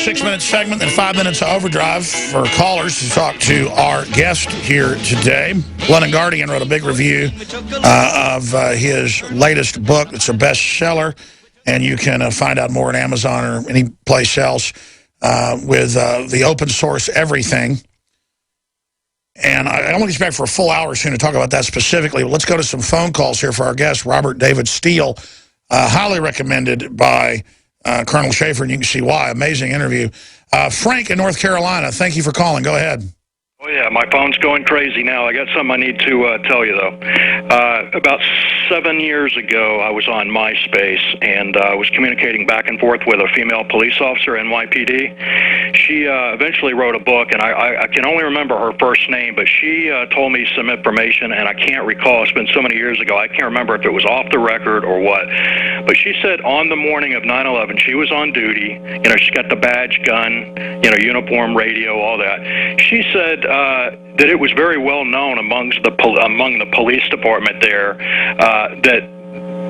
6-minute segment and 5 minutes of overdrive for callers to talk to our guest here today. London Guardian wrote a big review of his latest book. It's a bestseller, and you can find out more at Amazon or any place else with the open source everything. And I want to get back for a full hour soon to talk about that specifically. But let's go to some phone calls here for our guest, Robert David Steele, highly recommended by Colonel Schaefer, and you can see why. Amazing interview. Frank in North Carolina, thank you for calling. Go ahead. Oh, yeah, my phone's going crazy now. I got something I need to tell you, though. About 7 years ago, I was on MySpace, and I was communicating back and forth with a female police officer, NYPD. She eventually wrote a book, and I can only remember her first name, but she told me some information, and I can't recall. It's been so many years ago, I can't remember if it was off the record or what. But she said on the morning of 9/11, she was on duty. You know, she's got the badge, gun, you know, uniform, radio, all that. She said that it was very well known among the police department there that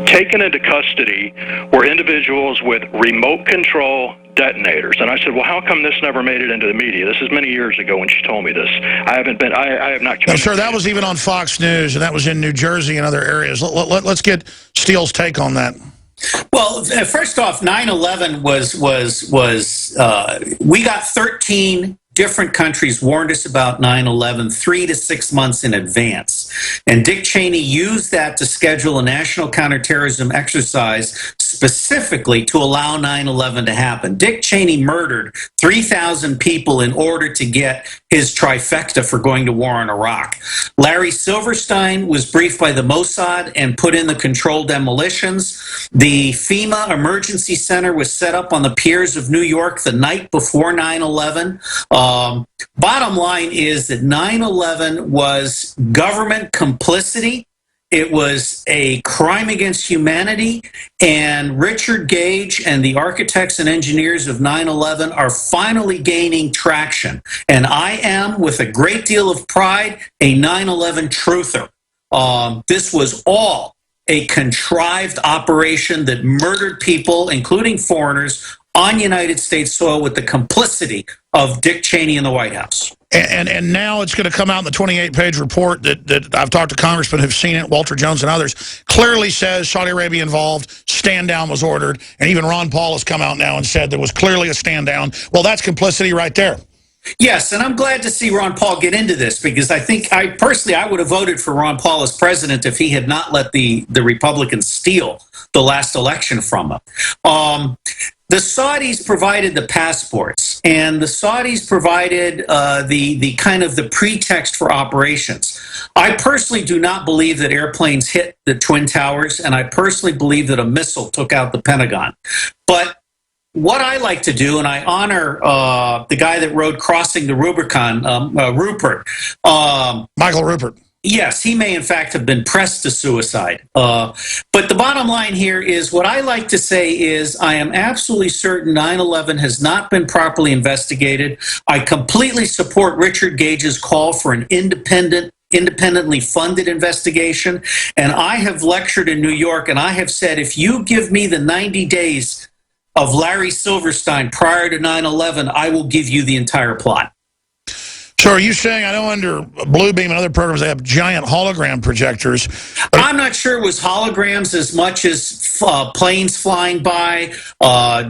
taken into custody were individuals with remote control detonators. And I said, well, how come this never made it into the media? This is many years ago when she told me this. I have not. No, sir, that was even on Fox News, and that was in New Jersey and other areas. Let's get Steele's take on that. Well, first off, 9/11 was we got 13 different countries warned us about 9/11 3 to 6 months in advance. And Dick Cheney used that to schedule a national counterterrorism exercise specifically to allow 9/11 to happen. Dick Cheney murdered 3,000 people in order to get his trifecta for going to war in Iraq. Larry Silverstein was briefed by the Mossad and put in the controlled demolitions. The FEMA Emergency Center was set up on the piers of New York the night before 9/11. Bottom line is that 9/11 was government complicity. It was a crime against humanity, and Richard Gage and the architects and engineers of 9/11 are finally gaining traction. And I am, with a great deal of pride, a 9/11 truther. This was all a contrived operation that murdered people, including foreigners, on United States soil with the complicity of Dick Cheney in the White House. And now it's going to come out in the 28-page report that I've talked to congressmen who've seen it, Walter Jones and others, clearly says Saudi Arabia involved, stand down was ordered, and even Ron Paul has come out now and said there was clearly a stand down. Well, that's complicity right there. Yes, and I'm glad to see Ron Paul get into this, because I think I would have voted for Ron Paul as president if he had not let the Republicans steal the last election from him. The Saudis provided the passports, and the Saudis provided the kind of the pretext for operations. I personally do not believe that airplanes hit the Twin Towers, and I personally believe that a missile took out the Pentagon. But what I like to do, and I honor the guy that wrote Crossing the Rubicon, Rupert. Michael Rupert. Yes, he may in fact have been pressed to suicide. But the bottom line here is, what I like to say is, I am absolutely certain 9/11 has not been properly investigated. I completely support Richard Gage's call for an independently funded investigation. And I have lectured in New York, and I have said, if you give me the 90 days of Larry Silverstein prior to 9/11, I will give you the entire plot. So are you saying, I know under Bluebeam and other programs they have giant hologram projectors. I'm not sure it was holograms as much as planes flying by,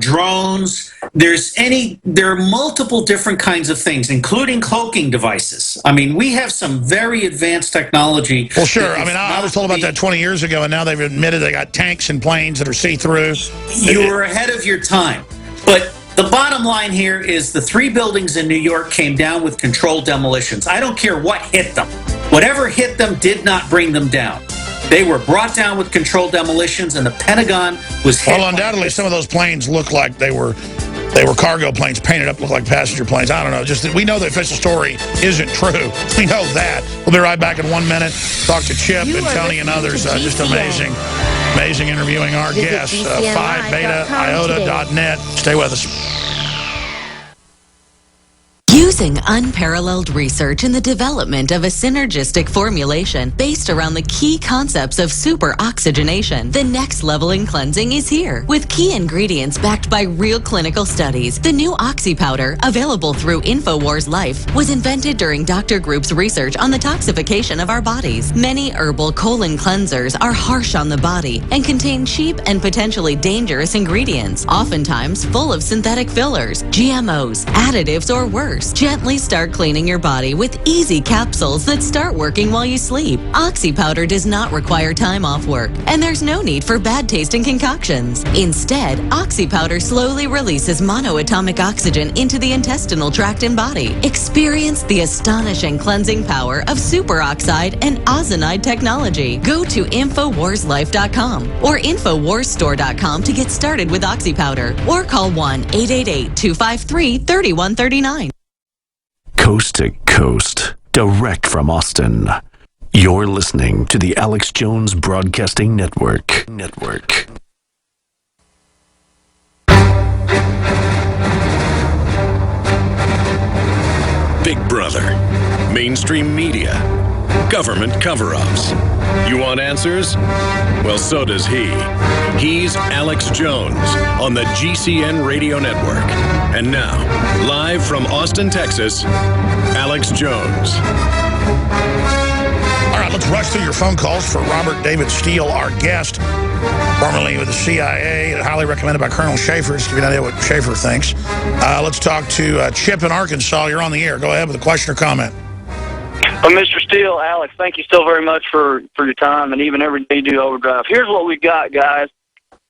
drones. There are multiple different kinds of things, including cloaking devices. I mean, we have some very advanced technology. Well, sure. I mean, I was told about that 20 years ago, and now they've admitted they got tanks and planes that are see-through. You were ahead of your time. But the bottom line here is the 3 buildings in New York came down with controlled demolitions. I don't care what hit them. Whatever hit them did not bring them down. They were brought down with controlled demolitions, and the Pentagon was hit. Well, undoubtedly, some of those planes look like they were cargo planes painted up, look like passenger planes. I don't know. Just we know the official story isn't true. We know that. We'll be right back in 1 minute. Talk to Chip and Tony and others. Just amazing interviewing our guests. 5betaiota.net. Stay with us. Using unparalleled research in the development of a synergistic formulation based around the key concepts of super oxygenation, the next level in cleansing is here. With key ingredients backed by real clinical studies, the new Oxy Powder, available through InfoWars Life, was invented during Dr. Group's research on the toxification of our bodies. Many herbal colon cleansers are harsh on the body and contain cheap and potentially dangerous ingredients, oftentimes full of synthetic fillers, GMOs, additives, or worse. Gently start cleaning your body with easy capsules that start working while you sleep. Oxy Powder does not require time off work, and there's no need for bad tasting concoctions. Instead, Oxy Powder slowly releases monoatomic oxygen into the intestinal tract and body. Experience the astonishing cleansing power of superoxide and ozonide technology. Go to InfoWarsLife.com or InfoWarsStore.com to get started with Oxy Powder, or call 1-888-253-3139. Coast to coast, direct from Austin. You're listening to the Alex Jones Broadcasting Network. Big Brother, mainstream media, government cover-ups. You want answers? Well, so does he. He's Alex Jones on the GCN Radio Network. And now, live from Austin, Texas, Alex Jones. All right, let's rush through your phone calls for Robert David Steele, our guest, formerly with the CIA, highly recommended by Colonel Schaefer. Just to give you an idea what Schaefer thinks. Let's talk to Chip in Arkansas. You're on the air. Go ahead with a question or comment. Well, Mr. Steele, Alex, thank you so very much for your time and even every day you do Overdrive. Here's what we got, guys.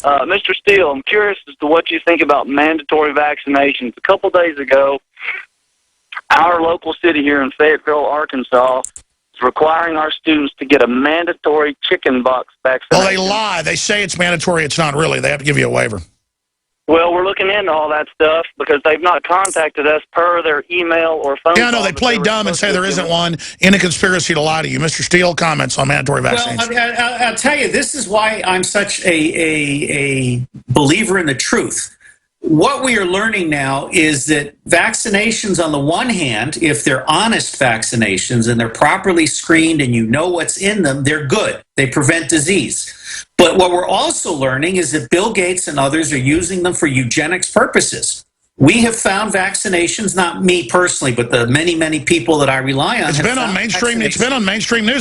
Mr. Steele, I'm curious as to what you think about mandatory vaccinations. A couple days ago, our local city here in Fayetteville, Arkansas, is requiring our students to get a mandatory chickenpox vaccination. Well, they lie. They say it's mandatory. It's not really. They have to give you a waiver. Well, we're looking into all that stuff because they've not contacted us per their email or phone call. Yeah, no, they play dumb and say there isn't one in a conspiracy to lie to you. Mr. Steele comments on mandatory vaccines. Well, I'll tell you, this is why I'm such a believer in the truth. What we are learning now is that vaccinations, on the one hand, if they're honest vaccinations and they're properly screened and you know what's in them, they're good. They prevent disease. But what we're also learning is that Bill Gates and others are using them for eugenics purposes. We have found vaccinations, not me personally, but the many, many people that I rely on. It's been on mainstream news.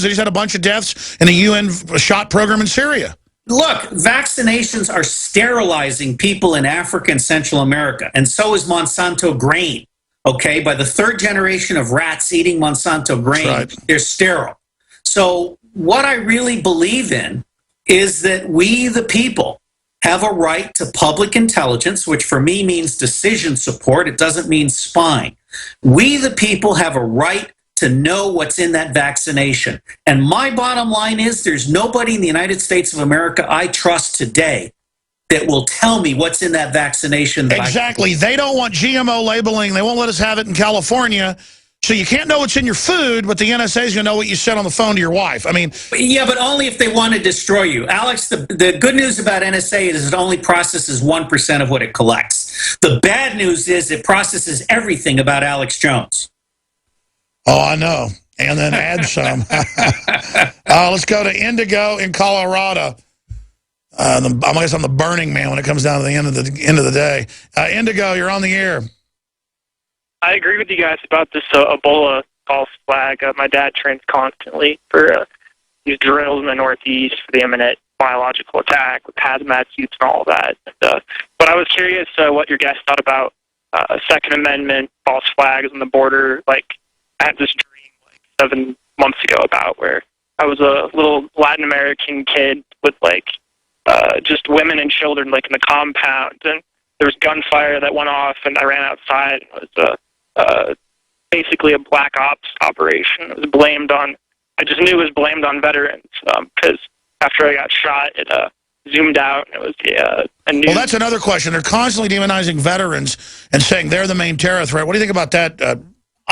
They just had a bunch of deaths in the UN shot program in Syria. Look, vaccinations are sterilizing people in Africa and Central America, and so is Monsanto grain. Okay, by the third generation of rats eating Monsanto grain, they're sterile. So what I really believe in is that we, the people, have a right to public intelligence, which for me means decision support. It doesn't mean spying. We, the people, have a right to know what's in that vaccination. And my bottom line is there's nobody in the United States of America I trust today that will tell me what's in that vaccination. Exactly. They don't want GMO labeling. They won't let us have it in California. So you can't know what's in your food, but the NSA is going to know what you said on the phone to your wife. I mean... Yeah, but only if they want to destroy you. Alex, the good news about NSA is it only processes 1% of what it collects. The bad news is it processes everything about Alex Jones. Oh, I know. And then add some. Let's go to Indigo in Colorado. I guess I'm the Burning Man when it comes down to the end of the day. Indigo, you're on the air. I agree with you guys about this Ebola false flag. My dad trains constantly for these drills in the Northeast for the imminent biological attack with hazmat suits and all of that. But I was curious what your guys thought about Second Amendment false flags on the border. Like, I had this dream 7 months ago about where I was a little Latin American kid with just women and children in the compound, and there was gunfire that went off, and I ran outside. It was basically a black ops operation. It was blamed on. I just knew it was blamed on veterans because after I got shot, it zoomed out. And it was a news. Well, that's another question. They're constantly demonizing veterans and saying they're the main terror threat. What do you think about that,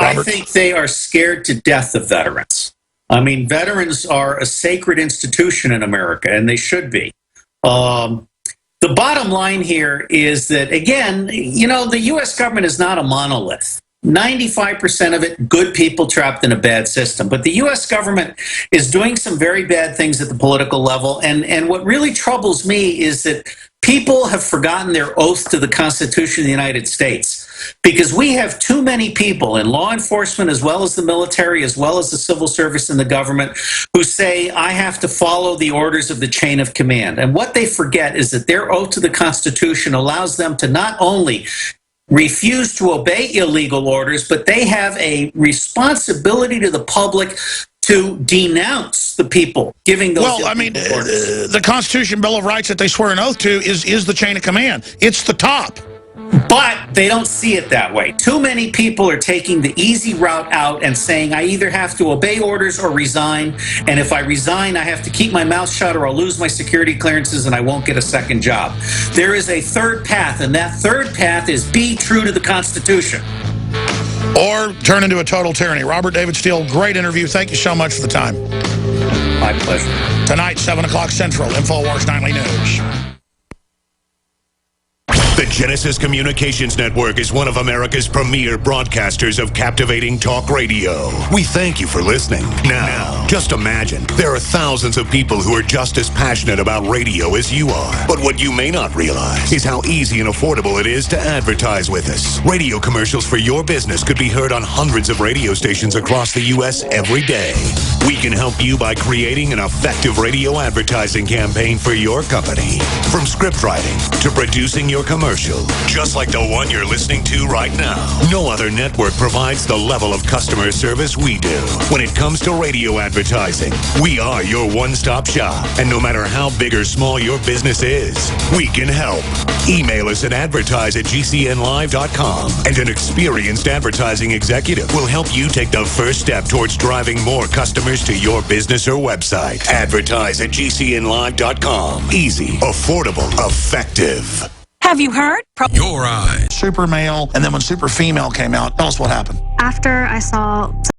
Robert? I think they are scared to death of veterans. I mean, veterans are a sacred institution in America, and they should be. The bottom line here is that, again, the U.S. government is not a monolith. 95% of it, good people trapped in a bad system. But the U.S. government is doing some very bad things at the political level. And what really troubles me is that people have forgotten their oath to the Constitution of the United States. Because we have too many people in law enforcement, as well as the military, as well as the civil service and the government, who say, I have to follow the orders of the chain of command. And what they forget is that their oath to the Constitution allows them to not only refuse to obey illegal orders, but they have a responsibility to the public to denounce the people giving those orders. The Constitution Bill of Rights that they swear an oath to is the chain of command. It's the top. But they don't see it that way. Too many people are taking the easy route out and saying, I either have to obey orders or resign, and if I resign, I have to keep my mouth shut or I'll lose my security clearances and I won't get a second job. There is a third path, and that third path is be true to the Constitution. Or turn into a total tyranny. Robert David Steele, great interview. Thank you so much for the time. My pleasure. Tonight, 7 o'clock Central, InfoWars Nightly News. The Genesis Communications Network is one of America's premier broadcasters of captivating talk radio. We thank you for listening. Now, just imagine, there are thousands of people who are just as passionate about radio as you are. But what you may not realize is how easy and affordable it is to advertise with us. Radio commercials for your business could be heard on hundreds of radio stations across the U.S. every day. We can help you by creating an effective radio advertising campaign for your company. From script writing to producing your commercial, just like the one you're listening to right now. No other network provides the level of customer service we do. When it comes to radio advertising, we are your one-stop shop. And no matter how big or small your business is, we can help. Email us at advertise@gcnlive.com, and an experienced advertising executive will help you take the first step towards driving more customers to your business or website. Advertise@gcnlive.com. Easy, affordable, effective. Have you heard? Your eyes. Super male, and then when super female came out, tell us what happened. After I saw